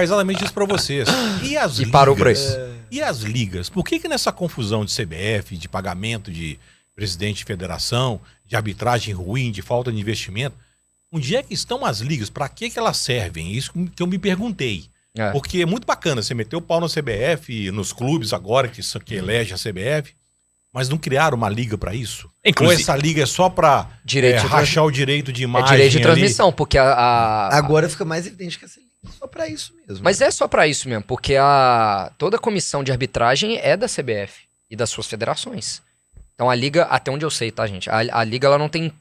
exatamente isso pra vocês. E as ligas? Parou pra isso. E as ligas? Por que nessa confusão de CBF, de pagamento de presidente de federação, de arbitragem ruim, de falta de investimento, onde é que estão as ligas? Pra que elas servem? Isso que eu me perguntei. Porque é muito bacana você meter o pau na CBF, nos clubes agora que elege a CBF, mas não criaram uma liga pra isso? Inclusive, ou essa liga é só pra rachar o direito de imagem? É direito de transmissão, porque Agora fica mais evidente que essa liga é só pra isso mesmo. Mas é só pra isso mesmo, porque toda a comissão de arbitragem é da CBF e das suas federações. Então a liga, até onde eu sei, tá, gente? A liga ela não tem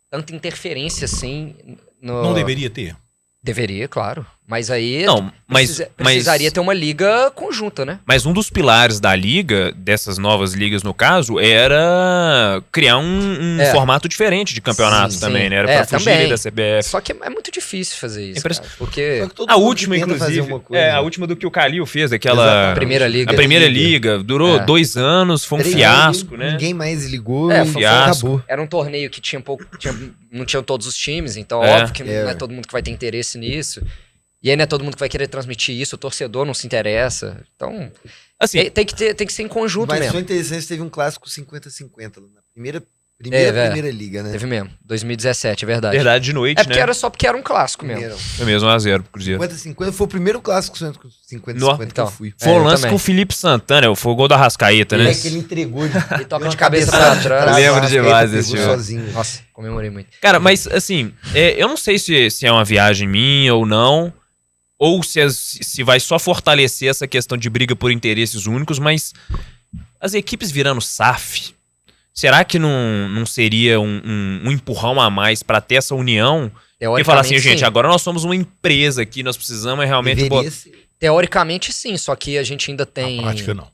tanta interferência assim. Não deveria ter? Deveria, claro. Mas aí não, precisaria ter uma liga conjunta, né? Mas um dos pilares da liga, dessas novas ligas no caso, era criar um formato diferente de campeonato também, né? Era pra fugir da CBF. Só que é muito difícil fazer isso, cara, porque... A última, inclusive, a última do que o Calil fez, aquela... Primeira liga. A primeira liga, durou 2 anos, foi um fiasco, né? Ninguém mais ligou e acabou. Era um torneio que tinha não tinham todos os times, então óbvio que não é todo mundo que vai ter interesse nisso. E aí não é todo mundo que vai querer transmitir isso, o torcedor não se interessa. Então, assim, tem que ser em conjunto mesmo. Mas foi interessante, teve um clássico 50-50 na primeira liga, né? Teve mesmo, 2017, é verdade. Verdade, de noite, né? Era só porque era um clássico mesmo. Foi mesmo 1x0 pro Cruzeiro. 50-50 foi o primeiro clássico 50-50 que eu fui. Foi um lance com o Felipe Santana, foi o gol da Rascaeta, né? É que ele entregou. Ele toca de cabeça pra trás. Lembro demais desse jogo. Sozinho. Nossa, comemorei muito. Cara, mas assim, eu não sei se é uma viagem minha ou não, ou se vai só fortalecer essa questão de briga por interesses únicos, mas as equipes virando SAF, será que não seria um empurrão a mais pra ter essa união? E falar assim, gente, agora nós somos uma empresa aqui, nós precisamos realmente... Teoricamente sim, só que a gente ainda tem... Na prática não.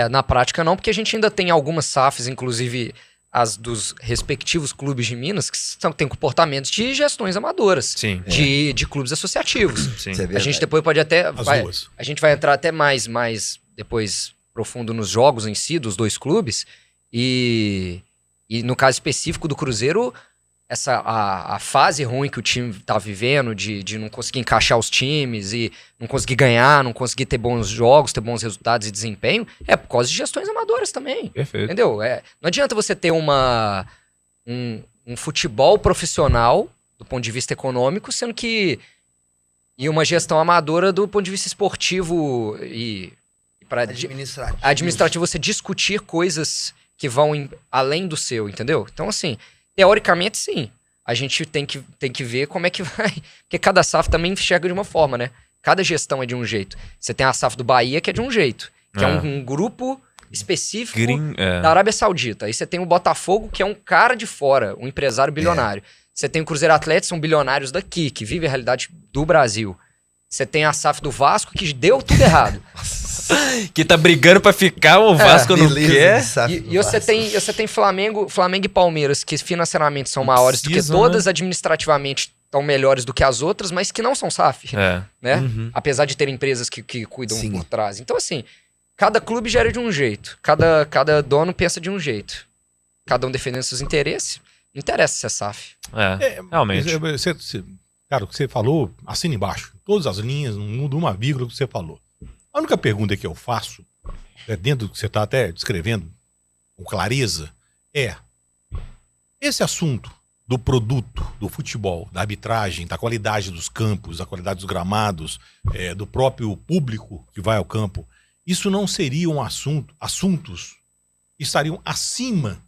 Na prática não, porque a gente ainda tem algumas SAFs, inclusive as dos respectivos clubes de Minas, que têm comportamentos de gestões amadoras. Sim. De clubes associativos. Sim. A gente depois pode até... A gente vai entrar até mais depois profundo nos jogos em si, dos dois clubes. E no caso específico do Cruzeiro, a fase ruim que o time tá vivendo, de não conseguir encaixar os times e não conseguir ganhar, não conseguir ter bons jogos, ter bons resultados e desempenho, é por causa de gestões amadoras também. Perfeito. Entendeu? Não adianta você ter um futebol profissional do ponto de vista econômico, sendo que e uma gestão amadora do ponto de vista esportivo e para administrativo você discutir coisas que vão além do seu, entendeu? Então, assim, teoricamente, sim. A gente tem que ver como é que vai... Porque cada SAF também enxerga de uma forma, né? Cada gestão é de um jeito. Você tem a SAF do Bahia, que é de um jeito. Que é um grupo específico da Arábia Saudita. Aí você tem o Botafogo, que é um cara de fora, um empresário bilionário. Você tem o Cruzeiro Atlético, são bilionários daqui, que vivem a realidade do Brasil. Você tem a SAF do Vasco, que deu tudo errado. Que tá brigando pra ficar, o Vasco não quer. E você tem Flamengo e Palmeiras, que financeiramente são maiores do que todas, administrativamente estão melhores do que as outras, mas que não são SAF. Né? Uhum. Apesar de ter empresas que cuidam por trás. Então, assim, cada clube gera de um jeito. Cada dono pensa de um jeito. Cada um defendendo seus interesses. Não interessa se é SAF. Realmente. Cara, o que você falou, assina embaixo. Todas as linhas, não muda uma vírgula do que você falou. A única pergunta que eu faço, dentro do que você está até descrevendo com clareza, esse assunto do produto, do futebol, da arbitragem, da qualidade dos campos, da qualidade dos gramados, do próprio público que vai ao campo, isso não seriam assuntos que estariam acima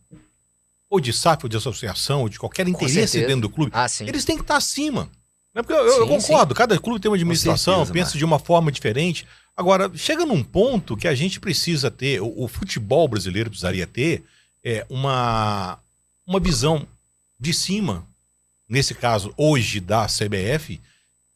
ou de SAF, ou de associação, ou de qualquer interesse dentro do clube? Eles têm que estar acima. Não é porque eu concordo, cada clube tem uma administração, pensa de uma forma diferente. Agora, chega num ponto que a gente precisa ter, o futebol brasileiro precisaria ter uma visão de cima, nesse caso, hoje, da CBF,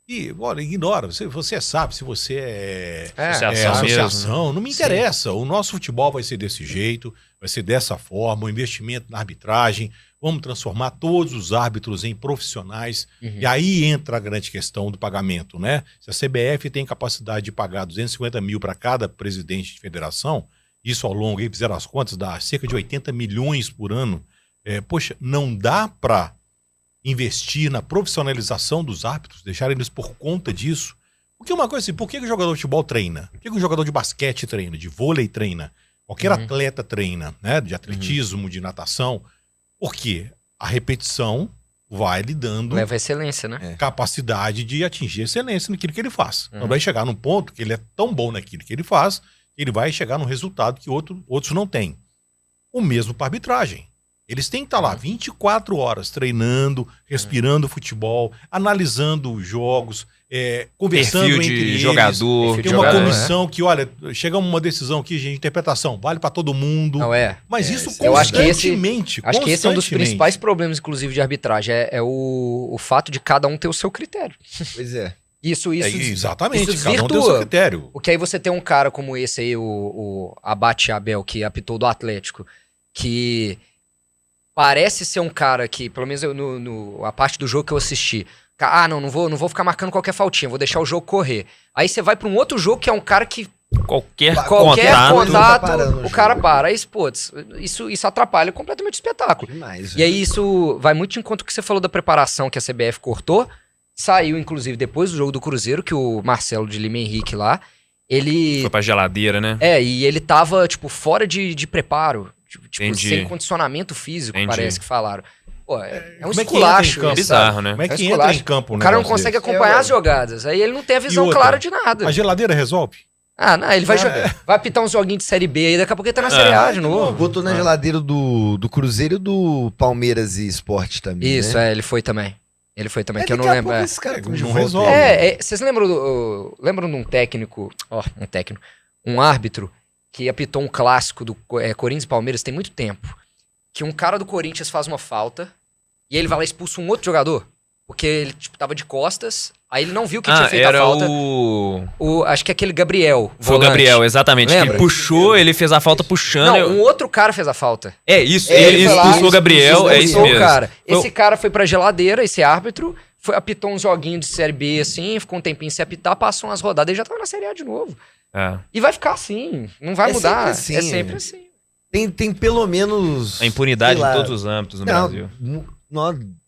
e, olha, ignora, você sabe, se você é associação, mesmo, não me interessa, o nosso futebol vai ser desse jeito, vai ser dessa forma, o investimento na arbitragem, vamos transformar todos os árbitros em profissionais, e aí entra a grande questão do pagamento, né? Se a CBF tem capacidade de pagar 250 mil para cada presidente de federação, isso ao longo, aí fizeram as contas, dá cerca de 80 milhões por ano, poxa, não dá para investir na profissionalização dos árbitros, deixar eles por conta disso, Porque uma coisa assim, por que o jogador de futebol treina? Por que o jogador de basquete treina? De vôlei treina? Qualquer atleta treina, né? De atletismo, de natação. Por quê? A repetição vai lhe dando Leva a excelência, né? capacidade de atingir excelência naquilo que ele faz. Então vai chegar num ponto que ele é tão bom naquilo que ele faz, que ele vai chegar num resultado que outros não têm. O mesmo para arbitragem. Eles têm que estar lá 24 horas treinando, respirando futebol, analisando os jogos, conversando Perfil entre de eles. jogador. Tem uma comissão que, olha, chega uma decisão aqui de interpretação, vale para todo mundo. Não é. Mas isso eu acho que constantemente. Acho que esse é um dos constantemente. principais problemas, inclusive, de arbitragem. É o fato de cada um ter o seu critério. Pois é. Isso Exatamente, isso cada um tem o seu desvirtua. critério. Porque aí você tem um cara como esse aí, o Abate Abel, que apitou do Atlético, que parece ser um cara que, pelo menos a parte do jogo que eu assisti, não vou ficar marcando qualquer faltinha, vou deixar o jogo correr. Aí você vai pra um outro jogo que é um cara que Qualquer contato, parando o cara para. Aí, putz, isso atrapalha completamente o espetáculo. Demais. E aí isso vai muito de encontro com o que você falou da preparação que a CBF cortou. Saiu, inclusive, depois do jogo do Cruzeiro, que o Marcelo de Lima Henrique lá, ele... Foi pra geladeira, né? E ele tava, tipo, fora de preparo. Tipo, Entendi. sem condicionamento físico, Entendi. parece que falaram. Pô, é um Como é que esculacho. entra em campo? isso, Bizarro, sabe? né? Como é É que esculacho. entra em campo O cara não negócio consegue desse? acompanhar as jogadas. Aí ele não tem a visão outra? clara de nada. A geladeira resolve? Não, ele vai apitar uns joguinhos de Série B aí, daqui a pouco ele tá na Série A de novo. Botou na geladeira do Cruzeiro e do Palmeiras e Sport também. Isso, né? ele foi também. Ele foi também, que eu Daqui não a lembro. pouco esse cara não de volta. resolve. Vocês lembram de um técnico, um árbitro que apitou um clássico do Corinthians e Palmeiras tem muito tempo, que um cara do Corinthians faz uma falta e ele vai lá e expulsa um outro jogador, porque ele tipo, tava de costas, aí ele não viu que tinha feito a era falta. Acho que é aquele Gabriel. Foi o volante. Gabriel, exatamente. Lembra? Que puxou, ele fez a falta puxando. Não, um outro cara fez a falta. Isso, Ele ele foi lá, expulsou o Gabriel, é isso expulsou o mesmo. cara. Foi- Esse cara foi pra geladeira, esse árbitro, apitou uns joguinhos de Série B assim, ficou um tempinho sem apitar, passou umas rodadas e já tava na Série A de novo. E vai ficar assim, não vai É mudar. sempre assim, É sempre assim. Tem pelo menos... A impunidade sei lá, em todos os âmbitos no Brasil.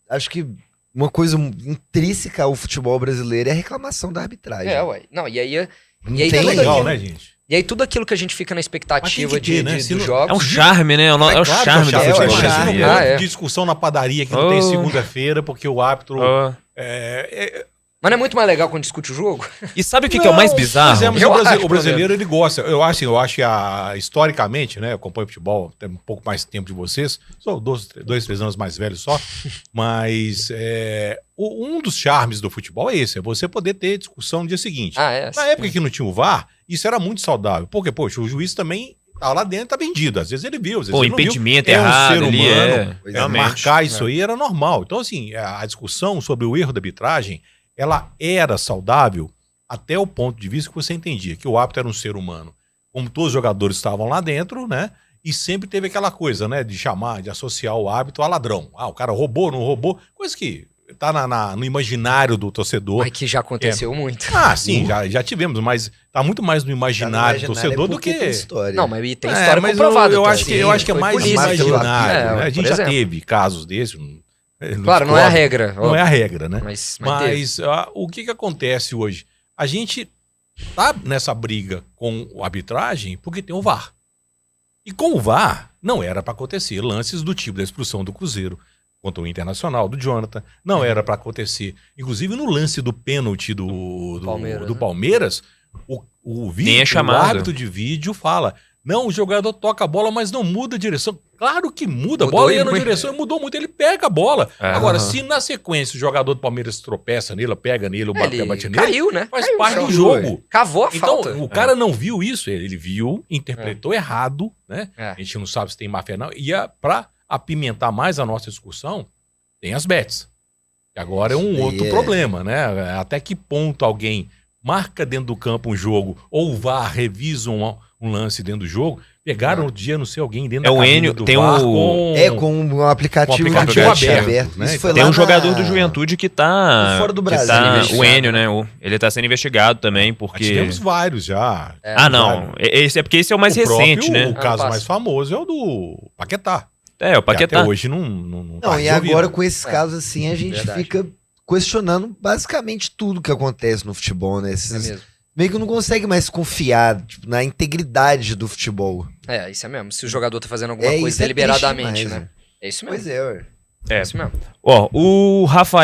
Acho que uma coisa intrínseca ao futebol brasileiro é a reclamação da arbitragem. Ué. Não, e aí Não e aí tem tudo Legal, aquilo- né, gente? E aí tudo aquilo que a gente fica na expectativa Mas tem que ter, né? dos Se não- jogos. É um charme, né? É o Claro que charme do é futebol charme. Imagina um brasileiro. monte é. de discussão na padaria que não tem segunda-feira, porque o árbitro... Mas não é muito mais legal quando discute o jogo? E sabe o que é o mais bizarro? Pois é, mas Eu o acho, brasileiro, ele gosta. Eu acho que historicamente, né? Eu acompanho futebol, tem um pouco mais tempo de vocês. Sou 2, 3 anos mais velho só. Mas um dos charmes do futebol é esse. É você poder ter discussão no dia seguinte. Na época que não tinha o VAR, isso era muito saudável. Porque, poxa, o juiz também tá lá dentro, tá vendido. Às vezes ele viu, às vezes Pô, ele não viu. impedimento É um errado ser ali, humano. realmente. Marcar isso aí era normal. Então, assim, a discussão sobre o erro da arbitragem, ela era saudável até o ponto de vista que você entendia que o árbitro era um ser humano. Como todos os jogadores estavam lá dentro, né? E sempre teve aquela coisa, né? De associar o árbitro a ladrão. O cara roubou, não roubou. Coisa que tá no imaginário do torcedor. Mas que já aconteceu muito. Sim, já tivemos, mas tá muito mais no imaginário do torcedor do que... Tem história. Não, mas tem história mas comprovada. eu acho também. que é Foi mais polícia. imaginário. Né? A gente por já exemplo. teve casos desses. Claro, não é a regra. Não é a regra, né? Mas Mas o que acontece hoje? A gente tá nessa briga com a arbitragem porque tem o VAR. E com o VAR, não era para acontecer lances do tipo da expulsão do Cruzeiro contra o Internacional, do Jonathan. Não era para acontecer. Inclusive no lance do pênalti do Palmeiras, o vídeo, o árbitro de vídeo fala... Não, o jogador toca a bola, mas não muda a direção. Claro que muda. A bola ia na direção e mudou muito. Ele pega a bola. Agora, se na sequência o jogador do Palmeiras tropeça nele, pega nele, o bate nele, caiu, né? Faz parte do jogo. Cavou a falta. Então, o cara não viu isso. Ele viu, interpretou errado, né? A gente não sabe se tem má fé não. E pra apimentar mais a nossa discussão, tem as bets. Que agora é um outro problema, né? Até que ponto alguém marca dentro do campo um jogo ou o VAR revisa um lance dentro do jogo. Pegaram o dia, não sei, alguém dentro da cabine do tem VAR com um aplicativo, aberto, né? Isso foi tem lá um jogador do Juventude que tá... fora do Brasil. O Enio, né? Ele tá sendo investigado também, porque... Tivemos vários já. Não. Porque esse é o mais recente, né? O caso mais famoso é o do Paquetá. O Paquetá. Até hoje não e agora com esses casos assim, a gente fica questionando basicamente tudo que acontece no futebol, né? É Esses, mesmo. meio que não consegue mais confiar tipo, na integridade do futebol. É, isso é mesmo. Se o jogador tá fazendo alguma coisa isso é deliberadamente, triste demais, né? É isso mesmo. Pois é, ué. É isso mesmo. Ó, o Rafael